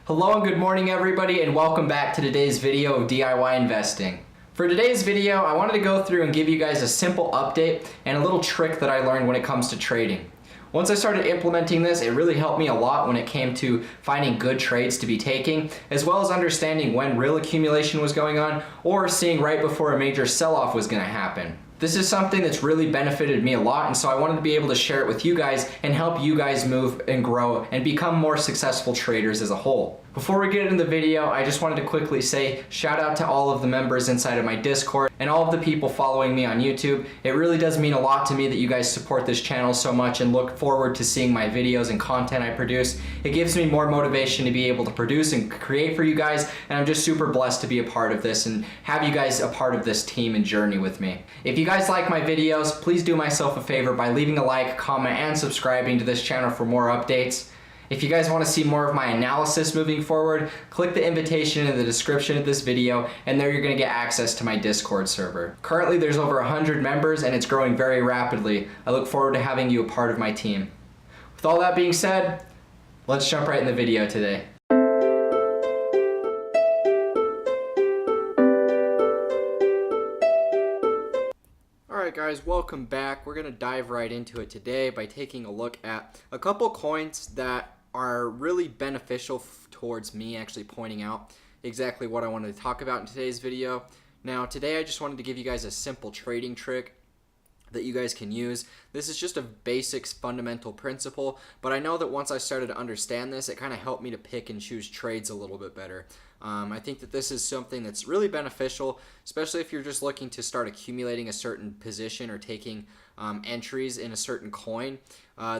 Hello and good morning everybody, and welcome back to today's video of DIY investing. For today's video, I wanted to go through and give you guys a simple update and a little trick that I learned when it comes to trading. Once I started implementing this, it really helped me a lot when it came to finding good trades to be taking, as well as understanding when real accumulation was going on or seeing right before a major sell-off was going to happen. This is something that's really benefited me a lot, and so I wanted to be able to share it with you guys and help you guys move and grow and become more successful traders as a whole. Before we get into the video, I just wanted to quickly say shout out to all of the members inside of my Discord and all of the people following me on YouTube. It really does mean a lot to me that you guys support this channel so much and look forward to seeing my videos and content I produce. It gives me more motivation to be able to produce and create for you guys, and I'm just super blessed to be a part of this and have you guys a part of this team and journey with me. If you guys like my videos, please do myself a favor by leaving a like, comment, and subscribing to this channel for more updates. If you guys want to see more of my analysis moving forward, click the invitation in the description of this video, and there you're going to get access to my Discord server. Currently there's over 100 members and it's growing very rapidly. I look forward to having you a part of my team. With all that being said, let's jump right in the video today. Alright guys, welcome back. We're going to dive right into it today by taking a look at a couple coins that are really beneficial towards me actually pointing out exactly what I wanted to talk about in today's video. Now today I just wanted to give you guys a simple trading trick that you guys can use. This is just a basic fundamental principle, but I know that once I started to understand this, it kind of helped me to pick and choose trades a little bit better. I think that this is something that's really beneficial, especially if you're just looking to start accumulating a certain position or taking entries in a certain coin.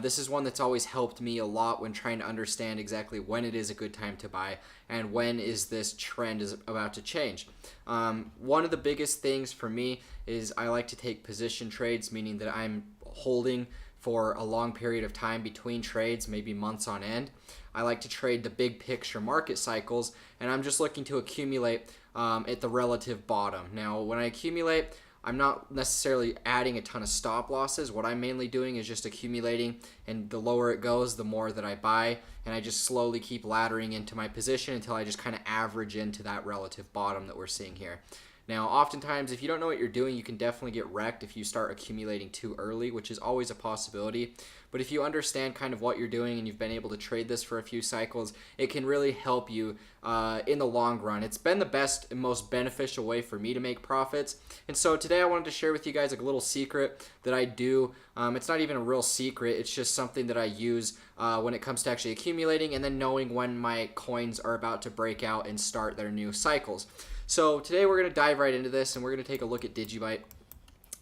This is one that's always helped me a lot when trying to understand exactly when it is a good time to buy and when is this trend is about to change. One of the biggest things for me is I like to take position trades, meaning that I'm holding for a long period of time between trades, maybe months on end. I like to trade the big picture market cycles, and I'm just looking to accumulate at the relative bottom. Now, when I accumulate, I'm not necessarily adding a ton of stop losses. What I'm mainly doing is just accumulating, and the lower it goes, the more that I buy, and I just slowly keep laddering into my position until I just kind of average into that relative bottom that we're seeing here. Now, oftentimes, if you don't know what you're doing, you can definitely get wrecked if you start accumulating too early, which is always a possibility. But if you understand kind of what you're doing and you've been able to trade this for a few cycles, it can really help you in the long run. It's been the best and most beneficial way for me to make profits. And so today I wanted to share with you guys a little secret that I do. It's not even a real secret. It's just something that I use when it comes to actually accumulating and then knowing when my coins are about to break out and start their new cycles. So today we're going to dive right into this, and we're going to take a look at D.I.Y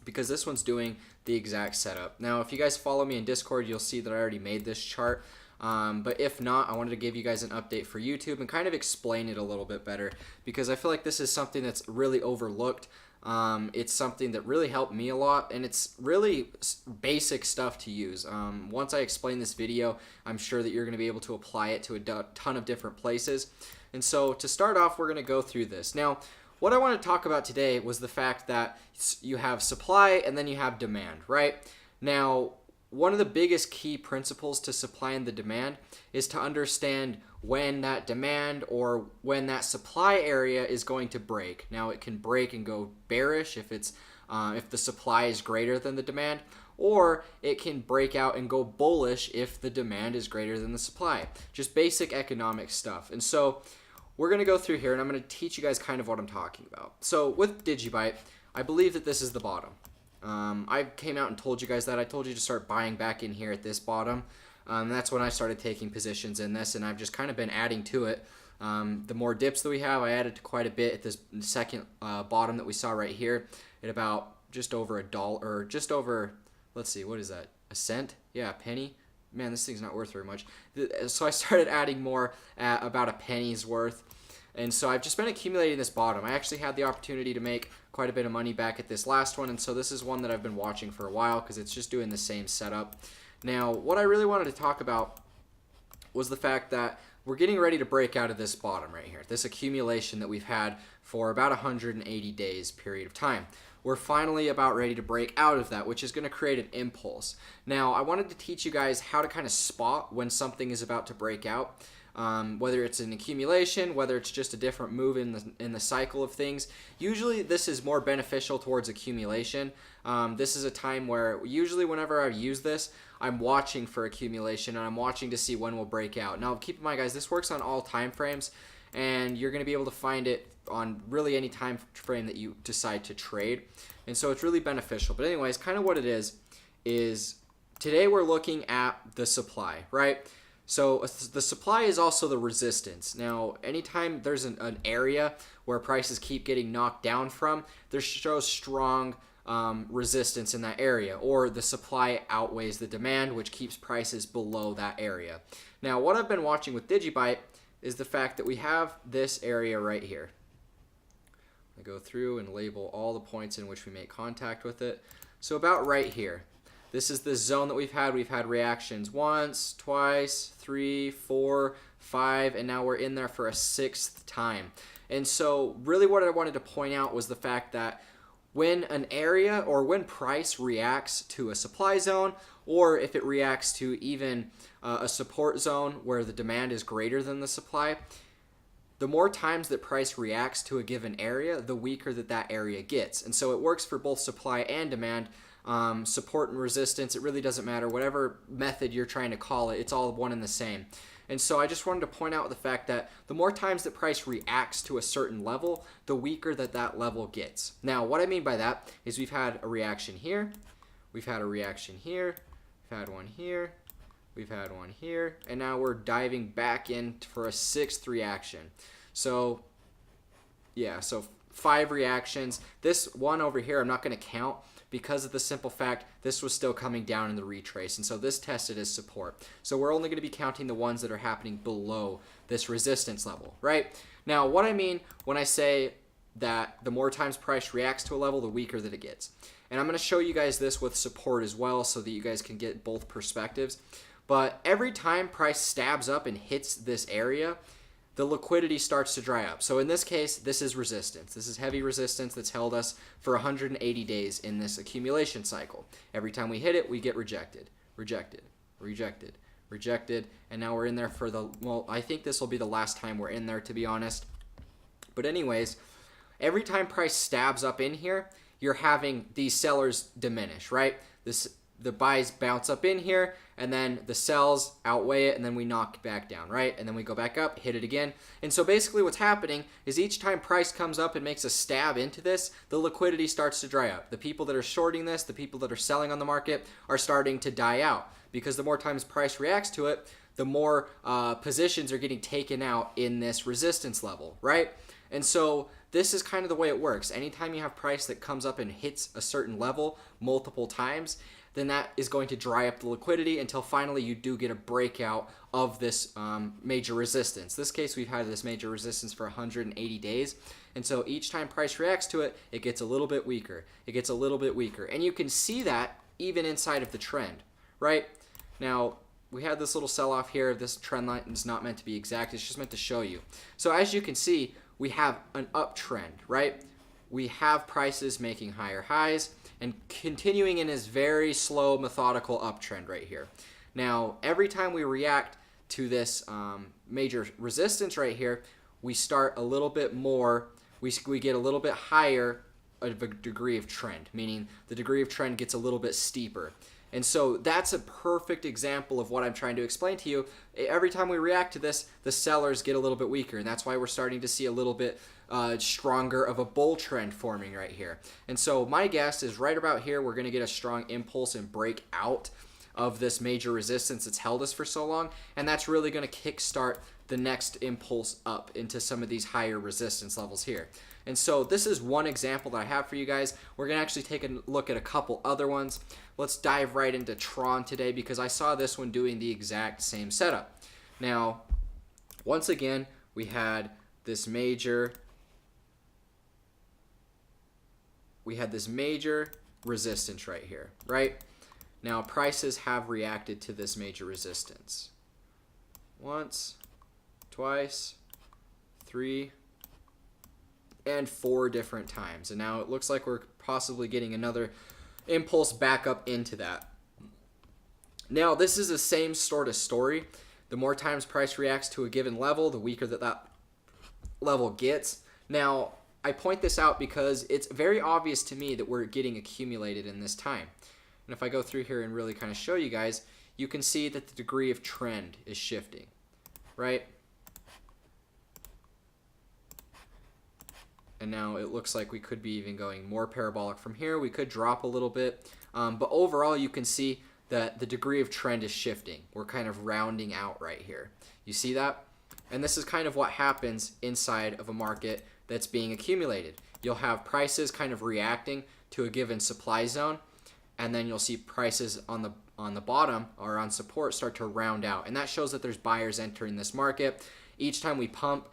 because this one's doing the exact setup. Now, if you guys follow me in Discord, you'll see that I already made this chart. But if not, I wanted to give you guys an update for YouTube and kind of explain it a little bit better because I feel like this is something that's really overlooked. It's something that really helped me a lot, and it's really basic stuff to use. Once I explain this video, I'm sure that you're going to be able to apply it to a ton of different places. And so to start off, we're going to go through this. Now, what I want to talk about today was the fact that you have supply and then you have demand, right? Now, one of the biggest key principles to supply and the demand is to understand when that demand or when that supply area is going to break. Now, it can break and go bearish if the supply is greater than the demand, or it can break out and go bullish if the demand is greater than the supply. Just basic economic stuff. And so we're going to go through here, and I'm going to teach you guys kind of what I'm talking about. So with D.I.Y, I believe that this is the bottom. I came out and told you guys that. I told you to start buying back in here at this bottom. That's when I started taking positions in this, and I've just kind of been adding to it. The more dips that we have, I added quite a bit at this second bottom that we saw right here at about just over $1, or just over, let's see, what is that, a cent? Yeah, a penny. Man, this thing's not worth very much. So I started adding more at about a penny's worth. And so I've just been accumulating this bottom. I actually had the opportunity to make quite a bit of money back at this last one. And so this is one that I've been watching for a while because it's just doing the same setup. Now, what I really wanted to talk about was the fact that we're getting ready to break out of this bottom right here. This accumulation that we've had for about 180 days period of time. We're finally about ready to break out of that, which is going to create an impulse. Now, I wanted to teach you guys how to kind of spot when something is about to break out. whether it's an accumulation, whether it's just a different move in the cycle of things. Usually this is more beneficial towards accumulation. This is a time where usually whenever I use this, I'm watching for accumulation and I'm watching to see when we'll break out. Now keep in mind, guys, this works on all time frames, and you're going to be able to find it on really any time frame that you decide to trade. And so it's really beneficial. But anyways, kind of what it is today we're looking at the supply, right? So the supply is also the resistance. Now, anytime there's an area where prices keep getting knocked down from, there shows strong resistance in that area, or the supply outweighs the demand, which keeps prices below that area. Now, what I've been watching with D.I.Y is the fact that we have this area right here. I go through and label all the points in which we make contact with it. So about right here, this is the zone that we've had. We've had reactions once, twice, 3, 4, 5, and now we're in there for a 6th time. And so really what I wanted to point out was the fact that when an area or when price reacts to a supply zone, or if it reacts to even a support zone where the demand is greater than the supply, the more times that price reacts to a given area, the weaker that area gets. And so it works for both supply and demand. Support and resistance, it really doesn't matter. Whatever method you're trying to call it, it's all one and the same. And so I just wanted to point out the fact that the more times that price reacts to a certain level, the weaker that level gets. Now, what I mean by that is we've had a reaction here, we've had a reaction here, we've had one here, we've had one here, and now we're diving back in for a 6th reaction. So, yeah, so 5 reactions. This one over here I'm not going to count, because of the simple fact this was still coming down in the retrace, and so this tested as support. So we're only going to be counting the ones that are happening below this resistance level, right? Now, what I mean when I say that the more times price reacts to a level, the weaker that it gets. And I'm going to show you guys this with support as well so that you guys can get both perspectives. But every time price stabs up and hits this area, the liquidity starts to dry up. So in this case, this is resistance. This is heavy resistance that's held us for 180 days in this accumulation cycle. Every time we hit it, we get rejected, rejected, rejected, rejected, and now we're in there for well, I think this will be the last time we're in there, to be honest. But anyways, every time price stabs up in here, you're having these sellers diminish, right? The buys bounce up in here, and then the sells outweigh it, and then we knock back down, right? And then we go back up, hit it again. And so basically what's happening is each time price comes up and makes a stab into this, the liquidity starts to dry up. The people that are shorting this, the people that are selling on the market are starting to die out, because the more times price reacts to it, the more positions are getting taken out in this resistance level, right? And so this is kind of the way it works. Anytime you have price that comes up and hits a certain level multiple times, then that is going to dry up the liquidity until finally you do get a breakout of this major resistance. This case, we've had this major resistance for 180 days. And so each time price reacts to it, it gets a little bit weaker. It gets a little bit weaker. And you can see that even inside of the trend, right? Now, we had this little sell-off here. This trend line is not meant to be exact. It's just meant to show you. So as you can see, we have an uptrend, right? We have prices making higher highs and continuing in this very slow, methodical uptrend right here. Now, every time we react to this major resistance right here, we start a little bit more, we get a little bit higher of a degree of trend, meaning the degree of trend gets a little bit steeper. And so that's a perfect example of what I'm trying to explain to you. Every time we react to this, the sellers get a little bit weaker, and that's why we're starting to see a little bit stronger of a bull trend forming right here. And so my guess is right about here, we're going to get a strong impulse and break out of this major resistance that's held us for so long, and that's really going to kickstart the next impulse up into some of these higher resistance levels here. And so this is one example that I have for you guys. We're going to actually take a look at a couple other ones. Let's dive right into Tron today because I saw this one doing the exact same setup. Now, once again, we had this major resistance right here, right? Now, prices have reacted to this major resistance. Once, twice, 3, and 4 different times. And now it looks like we're possibly getting another impulse back up into that. Now, this is the same sort of story The more times price reacts to a given level, the weaker that level gets. Now, I point this out because it's very obvious to me that we're getting accumulated in this time. And if I go through here and really kind of show you guys, you can see that the degree of trend is shifting, right? And now it looks like we could be even going more parabolic from here. We could drop a little bit. But overall, you can see that the degree of trend is shifting. We're kind of rounding out right here. You see that? And this is kind of what happens inside of a market that's being accumulated. You'll have prices kind of reacting to a given supply zone, and then you'll see prices on the bottom or on support start to round out. And that shows that there's buyers entering this market. Each time we pump,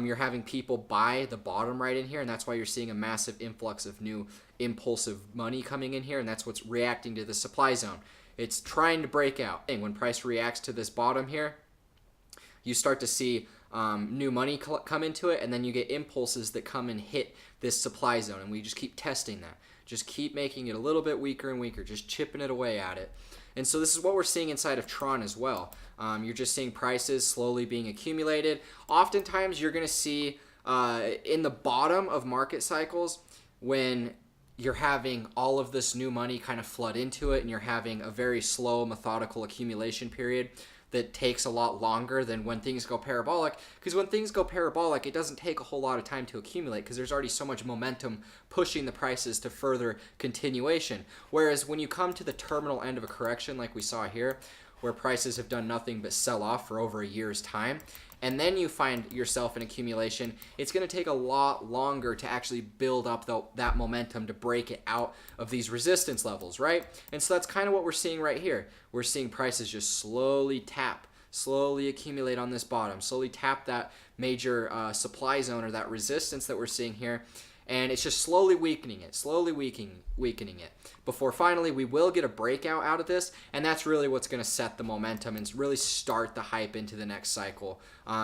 you're having people buy the bottom right in here, and that's why you're seeing a massive influx of new impulsive money coming in here, and that's what's reacting to the supply zone. It's trying to break out. And when price reacts to this bottom here, you start to see new money come into it, and then you get impulses that come and hit this supply zone, and we just keep testing that. Just keep making it a little bit weaker and weaker, just chipping it away at it. And so this is what we're seeing inside of Tron as well. You're just seeing prices slowly being accumulated. Oftentimes you're going to see in the bottom of market cycles when you're having all of this new money kind of flood into it, and you're having a very slow, methodical accumulation period that takes a lot longer than when things go parabolic. Because when things go parabolic, it doesn't take a whole lot of time to accumulate because there's already so much momentum pushing the prices to further continuation. Whereas when you come to the terminal end of a correction like we saw here, where prices have done nothing but sell off for over a year's time, and then you find yourself in accumulation, it's going to take a lot longer to actually build up that momentum to break it out of these resistance levels, right? And so that's kind of what we're seeing right here. We're seeing prices just slowly accumulate on this bottom, slowly tap that major supply zone or that resistance that we're seeing here. And it's just slowly weakening it before finally we will get a breakout out of this, and that's really what's going to set the momentum and really start the hype into the next cycle.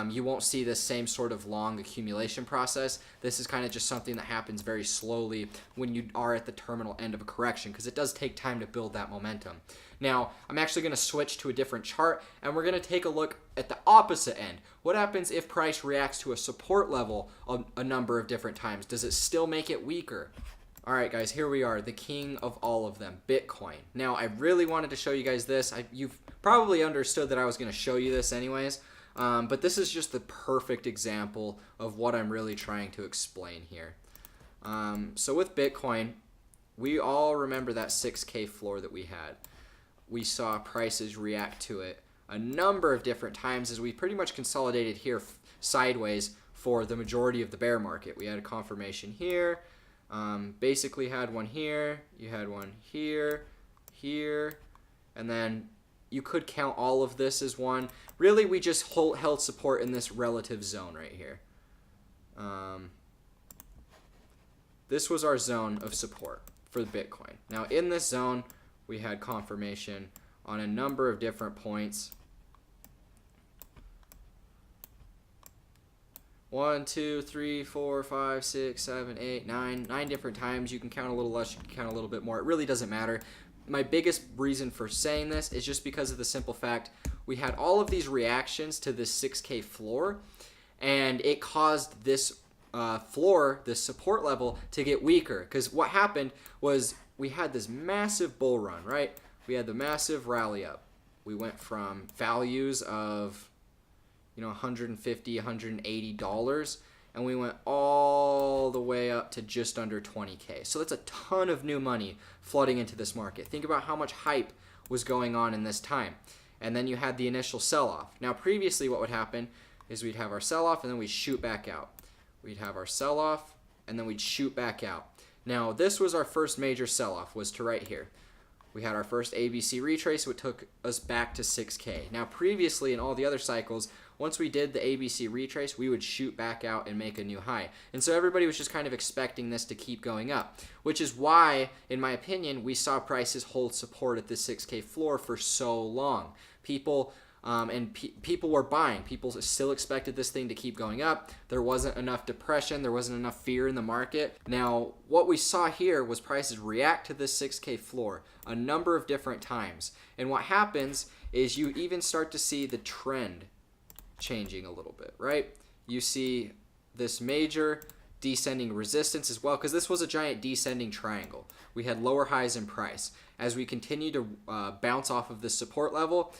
You won't see this same sort of long accumulation process. This is kind of just something that happens very slowly when you are at the terminal end of a correction, because it does take time to build that momentum. Now, I'm actually going to switch to a different chart, and we're going to take a look at the opposite end. What happens if price reacts to a support level a number of different times? Does it still make it weaker? All right, guys, here we are, the king of all of them, Bitcoin. Now, I really wanted to show you guys this. You've probably understood that I was going to show you this anyways, but this is just the perfect example of what I'm really trying to explain here. So with Bitcoin, we all remember that 6K floor that we had. We saw prices react to it a number of different times as we pretty much consolidated here sideways for the majority of the bear market. We had a confirmation here, basically had one here, you had one here, here, and then you could count all of this as one. Really, we just held support in this relative zone right here. This was our zone of support for the Bitcoin. Now, in this zone, we had confirmation on a number of different points. 1, 2, 3, 4, 5, 6, 7, 8, 9. 9 different times. You can count a little less, you can count a little bit more. It really doesn't matter. My biggest reason for saying this is just because of the simple fact we had all of these reactions to this 6K floor, and it caused this floor, this support level, to get weaker. Because what happened was we had this massive bull run, right? We had the massive rally up. We went from values of $150, $180, and we went all the way up to just under 20K. So that's a ton of new money flooding into this market. Think about how much hype was going on in this time. And then you had the initial sell-off. Now, previously what would happen is we'd have our sell-off and then we'd shoot back out. We'd have our sell-off and then we'd shoot back out. Now, this was our first major sell-off, was to right here. We had our first ABC retrace, which took us back to 6K. Now, previously in all the other cycles, once we did the ABC retrace, we would shoot back out and make a new high. And so everybody was just kind of expecting this to keep going up, which is why, in my opinion, we saw prices hold support at the 6K floor for so long. People were buying. People still expected this thing to keep going up. There wasn't enough depression. There wasn't enough fear in the market. Now, what we saw here was prices react to this 6K floor a number of different times. And what happens is you even start to see the trend changing a little bit, right? You see this major descending resistance as well, because this was a giant descending triangle. We had lower highs in price. As we continue to bounce off of this support level,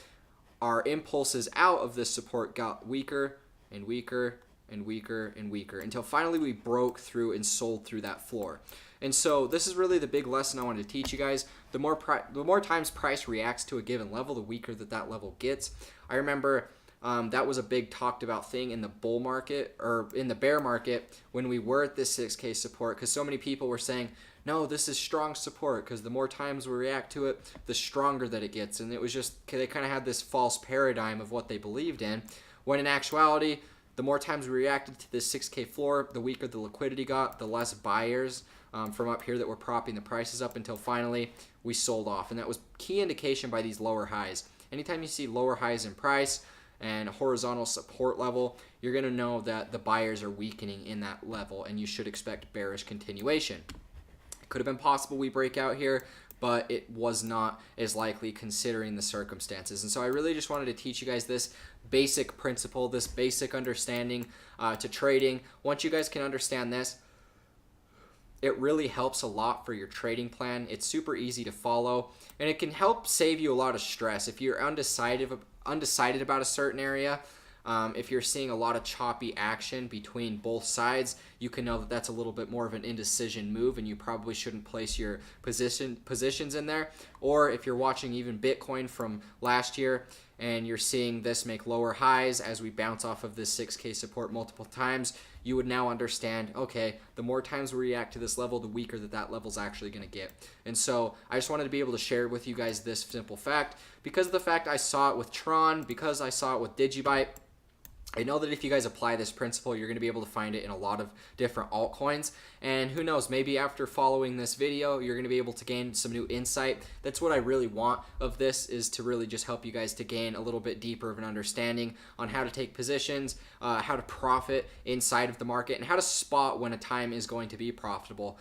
our impulses out of this support got weaker and weaker and weaker and weaker until finally we broke through and sold through that floor. And so this is really the big lesson I wanted to teach you guys. The more times price reacts to a given level, the weaker that level gets. I remember that was a big talked about thing in the bull market or in the bear market when we were at this 6K support, because so many people were saying, no, this is strong support because the more times we react to it, the stronger that it gets. And it was just, they kind of had this false paradigm of what they believed in, when in actuality, the more times we reacted to this 6K floor, the weaker the liquidity got, the less buyers from up here that were propping the prices up until finally we sold off. And that was key indication by these lower highs. Anytime you see lower highs in price and horizontal support level, you're going to know that the buyers are weakening in that level, and you should expect bearish continuation. It could have been possible we break out here, but it was not as likely considering the circumstances. And so I really just wanted to teach you guys this basic principle, this basic understanding to trading. Once you guys can understand this, it really helps a lot for your trading plan. It's super easy to follow, and it can help save you a lot of stress. If you're undecided about a certain area, if you're seeing a lot of choppy action between both sides, you can know that that's a little bit more of an indecision move, and you probably shouldn't place your positions in there. Or if you're watching even Bitcoin from last year and you're seeing this make lower highs as we bounce off of this 6K support multiple times, you would now understand, okay, the more times we react to this level, the weaker that level's actually going to get. And so I just wanted to be able to share with you guys this simple fact. Because of the fact I saw it with Tron, because I saw it with D.I.Y, I know that if you guys apply this principle, you're going to be able to find it in a lot of different altcoins. And who knows, maybe after following this video, you're going to be able to gain some new insight. That's what I really want of this, is to really just help you guys to gain a little bit deeper of an understanding on how to take positions, how to profit inside of the market, and how to spot when a time is going to be profitable.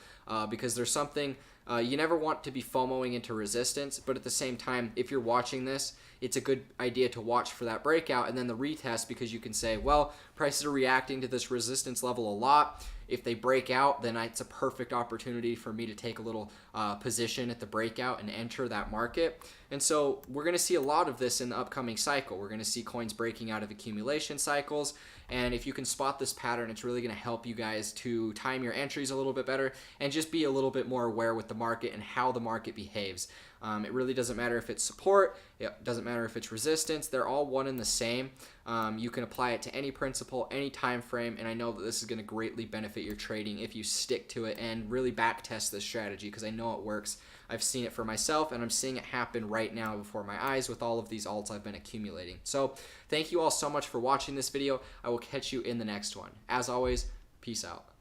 Because there's something, you never want to be FOMOing into resistance, but at the same time, if you're watching this, it's a good idea to watch for that breakout and then the retest, because you can say, well, prices are reacting to this resistance level a lot. If they break out, then it's a perfect opportunity for me to take a little position at the breakout and enter that market. And so we're going to see a lot of this in the upcoming cycle. We're going to see coins breaking out of accumulation cycles. And if you can spot this pattern, it's really going to help you guys to time your entries a little bit better and just be a little bit more aware with the market and how the market behaves. It really doesn't matter if it's support, it doesn't matter if it's resistance, they're all one and the same. You can apply it to any principle, any time frame, and I know that this is going to greatly benefit your trading if you stick to it and really back test this strategy, because I know it works. I've seen it for myself, and I'm seeing it happen right now before my eyes with all of these alts I've been accumulating. So thank you all so much for watching this video. I will catch you in the next one. As always, peace out.